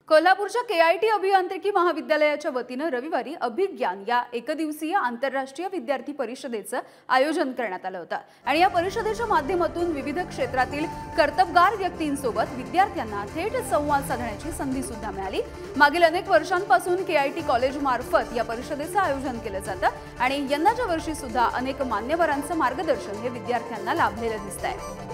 कोल्हापूरच्या केआयटी अभियांत्रिकी महाविद्यालयाच्या वतीने रविवारी अभिज्ञान या एकदिवसीय आंतरराष्ट्रीय विद्यार्थी परिषदेचे आयोजन करण्यात आले होते आणि या परिषदेच्या माध्यमातून विविध क्षेत्रातील कर्तबगार व्यक्तींसोबत विद्यार्थ्यांना थेट संवाद साधण्याची संधी सुद्धा मिळाली। मागील अनेक वर्षांपासून केआयटी कॉलेज मार्फत या परिषदेचे आयोजन केले जाते आणि यंदाच्या वर्षी सुद्धा अनेक मान्यवरांचे मार्गदर्शन हे विद्यार्थ्यांना लाभलेले दिसतंय।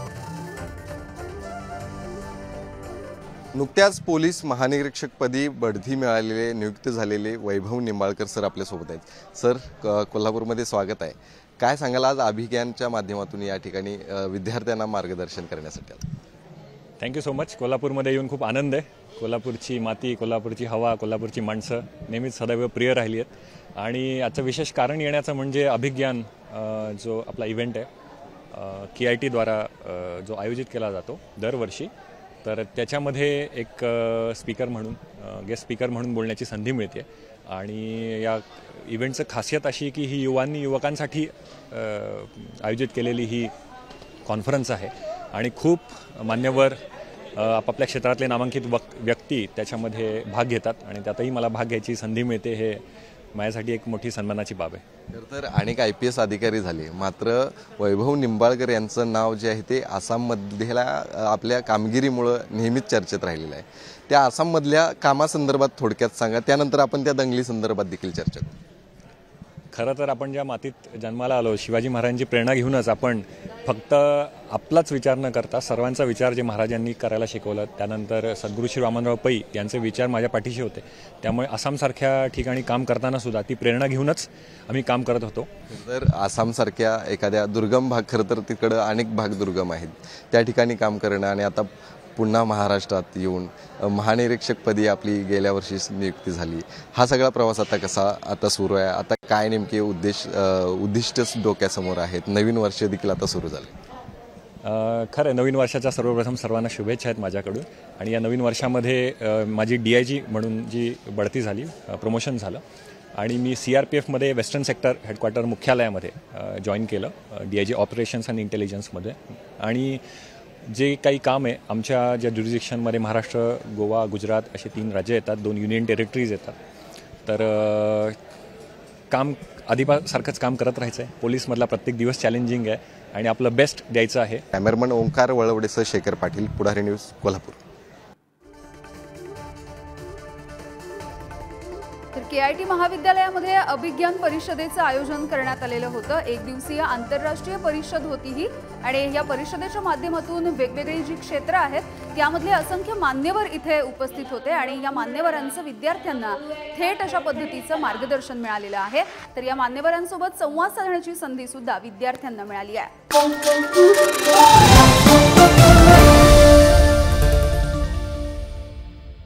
नुकत्याच पोलीस महानिरीक्षकपदी बढती मिळालेले नियुक्त झालेले वैभव निंबाळकर सर आपल्या सोबत आहेत। सर, कोल्हापूरमध्ये स्वागत आहे। काय सांगाल आज अभिज्ञानच्या माध्यमातून या ठिकाणी विद्यार्थ्यांना मार्गदर्शन करण्यासाठी? Thank you so much. कोल्हापूरमध्ये येऊन खूप आनंद आहे। कोल्हापूरची माती, कोल्हापूरची हवा, कोल्हापूरची माणसं नेहमीच सदैव प्रिय राहिली आहेत आणि आजचं विशेष कारण येण्याचं म्हणजे अभिज्ञान जो आपला इव्हेंट आहे केआयटी द्वारा जो आयोजित केला जातो दरवर्षी, तर त्याच्यामध्ये एक स्पीकर म्हणून गेस्ट स्पीकर म्हणून बोलण्याची संधी मिळते आणि या इव्हेंटचं खासियत अशी की ही युवकांसाठी आयोजित केलेली ही कॉन्फरन्स आहे आणि खूप मान्यवर आपापल्या क्षेत्रातले नामांकित व्यक्ती त्याच्यामध्ये भाग घेतात आणि त्यातही मला भाग घ्यायची संधी मिळते। हे माझ्यासाठी एक मोठी सन्मानाची बाब आहे। तर अनेक IPS अधिकारी झाले, मात्र वैभव निंबाळकर यांचं नाव जे आहे ते आसाममधल्या आपल्या कामगिरीमुळे नेहमीच चर्चेत राहिलेलं आहे। त्या आसाममधल्या कामासंदर्भात थोडक्यात सांगा, त्यानंतर आपण त्या दंगली संदर्भात देखील चर्चा करू। खरं तर आपण ज्या मातीत जन्माला आलो, शिवाजी महाराजांची प्रेरणा घेऊनच आपण फक्त आपलाच विचार न करता सर्वांचा विचार जे महाराजांनी करायला शिकवलं, त्यानंतर सद्गुरू श्री वामनराव पै यांचे विचार माझ्या पाठीशी होते। त्यामुळे आसामसारख्या ठिकाणी काम करताना सुद्धा ती प्रेरणा घेऊनच आम्ही काम करत होतो। तर आसामसारख्या एखाद्या दुर्गम भाग, खरं तर तिकडं अनेक भाग दुर्गम आहेत, त्या ठिकाणी काम करणं आणि आता पुन्हा महाराष्ट्रात येऊन महानिरीक्षकपदी आपली गेल्या वर्षी नियुक्ती झाली, हा सगळा प्रवास आता सुरू आहे। आता काय नेमके उद्दिष्ट डोक्यासमोर आहेत? नवीन वर्ष देखील आता सुरू झाले। खरं, नवीन वर्षाच्या सर्वप्रथम सर्वांना शुभेच्छा आहेत माझ्याकडून आणि या नवीन वर्षामध्ये माझी DIG म्हणून जी बढती झाली, प्रमोशन झालं आणि मी CRPFमध्ये वेस्टर्न सेक्टर हेडक्वार्टर मुख्यालयामध्ये जॉईन केलं, DIG ऑपरेशन्स आणि इंटेलिजन्समध्ये। आणि जे काही काम आहे आमच्या ज्या ज्युरिडिक्शनमध्ये महाराष्ट्र, गोवा, गुजरात असे 3 राज्य येतात, 2 युनियन टेरिटरीज येतात, तर काम आधीसारखंच काम करत राहायचं आहे। पोलीसमधला प्रत्येक दिवस चॅलेंजिंग आहे आणि आपलं बेस्ट द्यायचं आहे। कॅमेरामन ओंकार वळवडेसह शेखर पाटील, पुढारी न्यूज, कोल्हापूर। तर केआयटी महाविद्यालयामध्ये अभिज्ञान परिषदेचे आयोजन करण्यात आलेलं होतं। एक दिवसीय आंतरराष्ट्रीय परिषद होती ही आणि या परिषदेच्या माध्यमातून वेगवेगळी जी क्षेत्र आहेत त्यामधले असंख्य मान्यवर इथे उपस्थित होते आणि या मान्यवरांचं विद्यार्थ्यांना थेट अशा पद्धतीचं मार्गदर्शन मिळालेलं आहे। तर या मान्यवरांसोबत संवाद साधण्याची संधी सुद्धा विद्यार्थ्यांना मिळाली आहे।